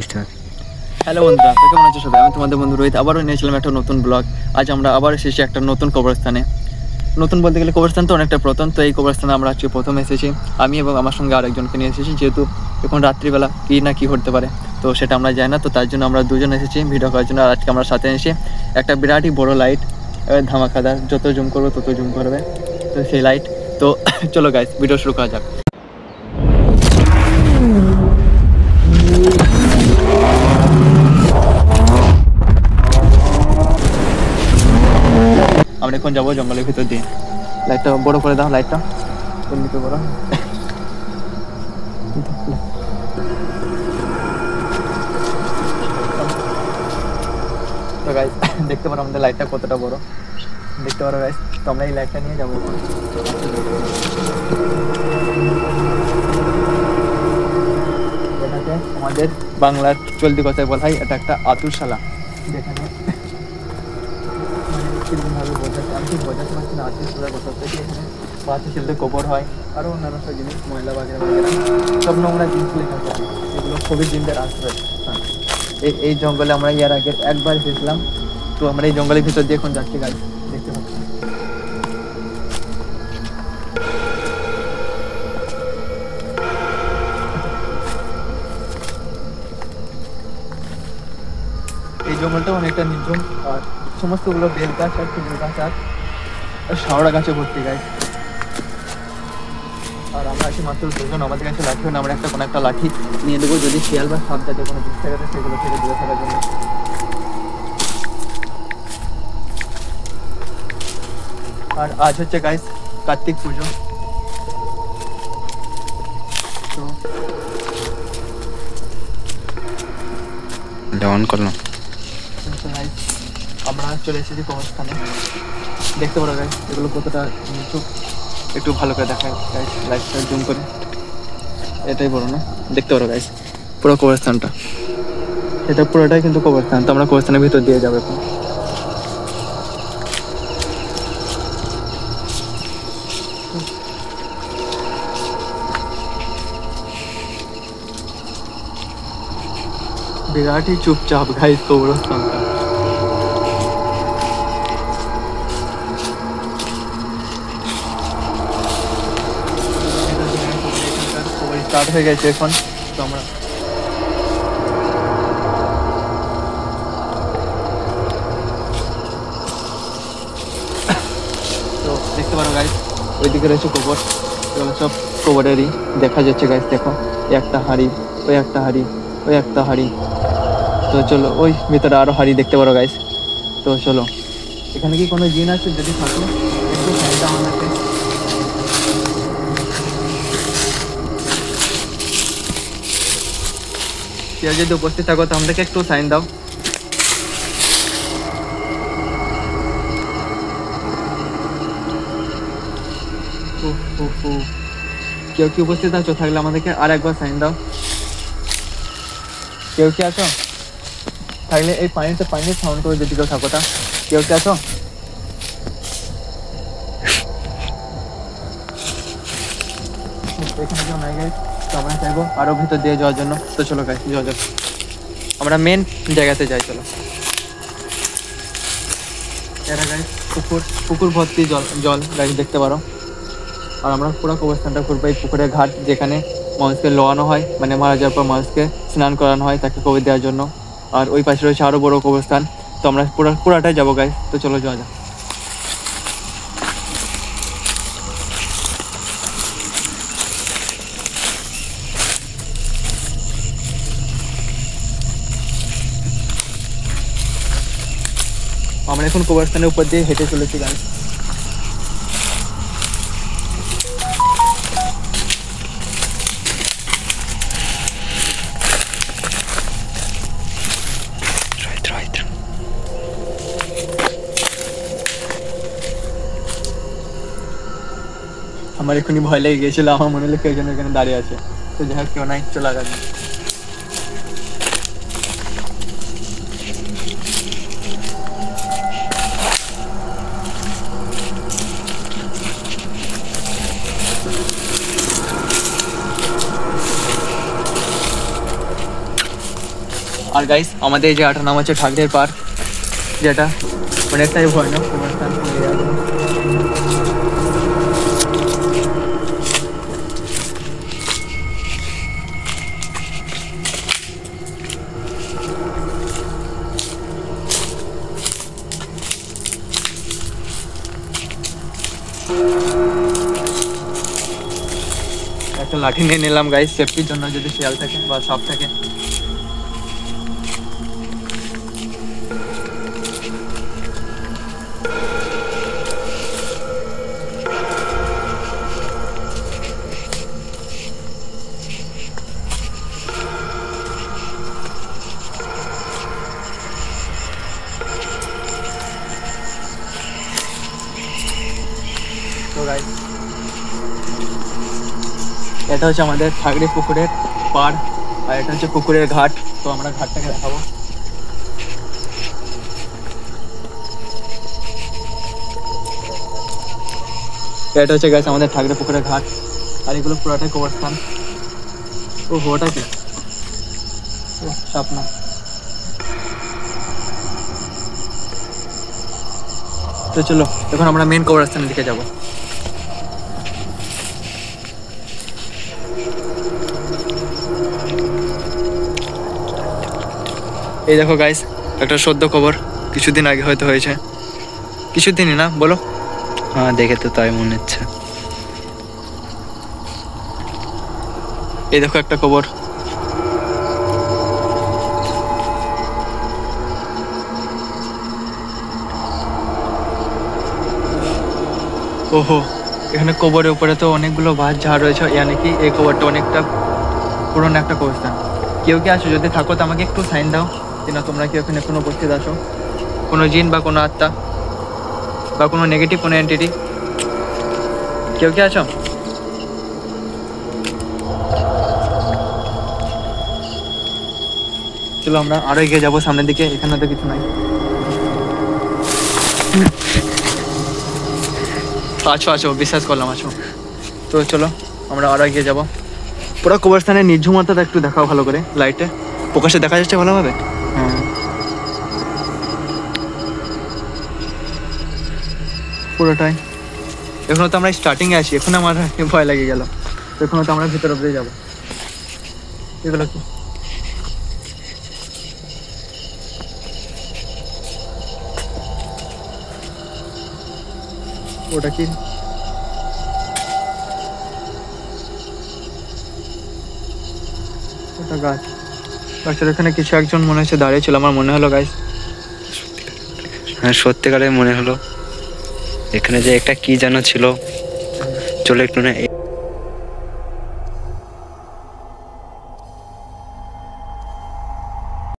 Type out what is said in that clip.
Start. Hello বন্ধুরা, কেমন আছো সবাই? আমি তোমাদের বন্ধু রোহিত আবারও নিয়েছিলাম একটা নতুন ব্লগ। আজ আমরা আবার এসেছি একটা নতুন কবরস্থানে। নতুন বলতে গেলে কবরস্থান তো অনেকটা পুরাতন, তো এই কবরস্থানে আমরা আজকে প্রথম এসেছি। আমি এবং আমার সঙ্গে আরেকজনকে নিয়ে এসেছি, যেহেতু এখন রাত্রিবেলা কী না কী ঘটতে পারে, তো সেটা আমরা জানি না। তো তার জন্য আমরা দুজন এসেছি ভিডিও করার জন্য। আর আজকে আমরা সাথে এসে একটা বিরাটই বড় লাইট, ধামাকাদার, যত জুম করবো তত জুম করবে, তো সেই লাইট। তো চলো গাইস, ভিডিও শুরু করা যাক। আমরা এখন যাবো জঙ্গলের ভিতর দিয়ে। লাইটটা বড় করে দাও, লাইটটা এমনিতে বড়। তো গাইস দেখতে পারো আমাদের লাইটটা কতটা বড়, দেখতে পারো গাইস। তো আমরা এই লাইটটা নিয়ে যাবো। এটাকে আমাদের বাংলার চলতি কথায় বলা হয় এটা একটা আতুরশালা, যেখানে কিরকমভাবে বোঝাচ্ছে আমি ঠিক বোঝাতে পারছি না। আতুরশালা কথা হচ্ছে কি, এখানে বাচ্চা ছেলেদের কবর হয়, আরও অন্যান্য সব জিনিস, ময়লা বাগেরা বাগেরা সব নোংরা জিনিসগুলো থাকে, এগুলো খুবই দিনদের আশ্রয়। হ্যাঁ, এই জঙ্গলে আমরা এর আগে একবার এসেছিলাম। তো আমরা এই জঙ্গলের ভিতর দিয়ে এখন যাচ্ছি গাইস, দেখতে পাচ্ছি। এই জঙ্গলটা অনেকটা নির্জন, আর সমস্তগুলো বেল গাছ আর খেজুর গাছ আর শাওড়া গাছে ভর্তি গাইস। আর আমরা আছি মাত্র দুজন, আমাদের কাছে লাঠি না, আমরা কোনো একটা লাঠি নিয়ে দেবো, যদি শিয়াল বা সাপ জাতীয় কোনো জিনিস থাকে সেগুলো থেকে দূরে থাকার জন্য। আর আজ হচ্ছে গাইস কার্তিক পুজো। তো অন করলাম। গাইস আমরা চলে এসেছি কবরস্থানে, দেখতে পারো গাইস এগুলো কতটা নিচু, একটু ভালো করে দেখায় গাইস, লাইটটা জুম করে। এটাই বড় না, দেখতে পারো গাইস পুরো কবরস্থানটা, এটা পুরোটাই কিন্তু কবরস্থান। তো আমরা কবরস্থানের ভিতর দিয়ে যাবো এখন। বিরাটই চুপচাপ গাইস কবরস্থানটা। স্টার্ট হয়ে গেছে এখন। তো আমরা তো দেখতে পারো গাইস, ওইদিকে রয়েছে কবর, এগুলো সব কবরেরই দেখা যাচ্ছে গাইস। দেখো একটা হাঁড়ি, ওই একটা হাঁড়ি, ওই একটা হাঁড়ি। তো চলো ওই ভিতরে আরো হাঁড়ি দেখতে পারো গাইস। তো চলো, এখানে কি কোনো জিন আছে? যদি থাকো একটু সাইন দাও আমাকে। কেউ যদি উপস্থিত থাকো তো আমাদেরকে একটু সাইন দাও। কেউ কি উপস্থিত আছো? থাকলে আমাদেরকে আর একবার সাইন দাও। কেউ কি আছো? থাকলে এই পানিতে সাউন্ড করে যদি কেউ থাকো তা। কেউ কি আছো? এখানে কেউ নাই গাইস। তো আমরা চাইবো আরো ভিতর দিয়ে যাওয়ার জন্য। তো চলো গাইস যাওয়া যাক, আমরা মেন জায়গাতে যাই। চলো। এরা গাইস পুকুর ভর্তি জল গাইস দেখতে পারো। আর আমরা পুরো কবরস্থানটা ঘুরবো। এই পুকুরের ঘাট, যেখানে মানুষকে লোয়ানো হয়, মানে মারা যাওয়ার পর মানুষকে স্নান করানো হয় তাকে কবর দেওয়ার জন্য। আর ওই পাশে রয়েছে আরো বড় কবরস্থান। তো আমরা পুরাটাই যাবো গাইস। তো চলো যাওয়া যাক। আমরা এখন কবরস্থানের উপর দিয়ে হেঁটে চলেছি গাইস। আমার এখনই ভয় লেগে গিয়েছিল, আমার মনে হলো কেউ যেন এখানে দাঁড়িয়ে আছে। তো যাই হোক, কেউ নাই, চলে গেল। আর গাইস আমাদের এই জায়গাটার নাম হচ্ছে ঠাকদের পার, যেটা অনেকটাই ভয়ানক কবরস্থান। একটা লাঠি নিয়ে নিলাম গাইস সেফটির জন্য, যদি শিয়াল থাকে বা সাপ থাকে। তো গাইস এটা হচ্ছে আমাদের ঠাকরি পুকুরের পাড়, আর এটা হচ্ছে পুকুরের ঘাট। তো আমরা ঘাটটাকে দেখাবো। এটা হচ্ছে গাইস আমাদের ঠাকরি পুকুরের ঘাট, আর এগুলো পুরাটাই কবরস্থান। ও ওটা কি সাপ না। তো চলো এখন আমরা মেন কবরস্থানের দিকে যাবো। এই দেখো গাইস একটা সদ্য খবর, কিছুদিন আগে হয়তো হয়েছে, কিছুদিনই না বলো? হ্যাঁ দেখে তো তাই মনে হচ্ছে। এই দেখো একটা খবর, ওহো এখানে কবরের উপরে তো অনেকগুলো বাঁশ ঝাড় রয়েছে, ইয়ানি কি এই কবরটা অনেকটা পুরনো একটা কবরস্থান। কেউ কি আসো, যদি থাকো তো আমাকে একটু সাইন দাও যে না তোমরা কি ওখানে কোনো উপস্থিত আসো, কোনো জিন বা কোনো আত্মা বা কোনো নেগেটিভ কোনো এন্টিটি, কেউ কি আছো? চলো আমরা আরো এগিয়ে যাবো সামনের দিকে, এখানে তো কিছু নাই। আছো আছো বিশ্বাস করলাম আছো। তো চলো আমরা আরো এগিয়ে যাবো। পুরো কবরস্থানের নির্ঝুমতাটা একটু দেখাও ভালো করে, লাইটে প্রকাশে দেখা যাচ্ছে ভালোভাবে? হ্যাঁ পুরোটাই। এখনো তো আমরা স্টার্টিংয়ে আছি, এখন আমার ভয় লেগে গেল। এখনো তো আমরা ভিতর অব্দি যাবো। এগুলো কি? ওটা কি? ওটা গাছ, গাছের এখানে কিছু একজন মনে হচ্ছে দাঁড়িয়ে ছিল, আমার মনে হলো গাইস। হ্যাঁ সত্যিকারে মনে হলো এখানে যে একটা কি যেন ছিল। চলো একটু না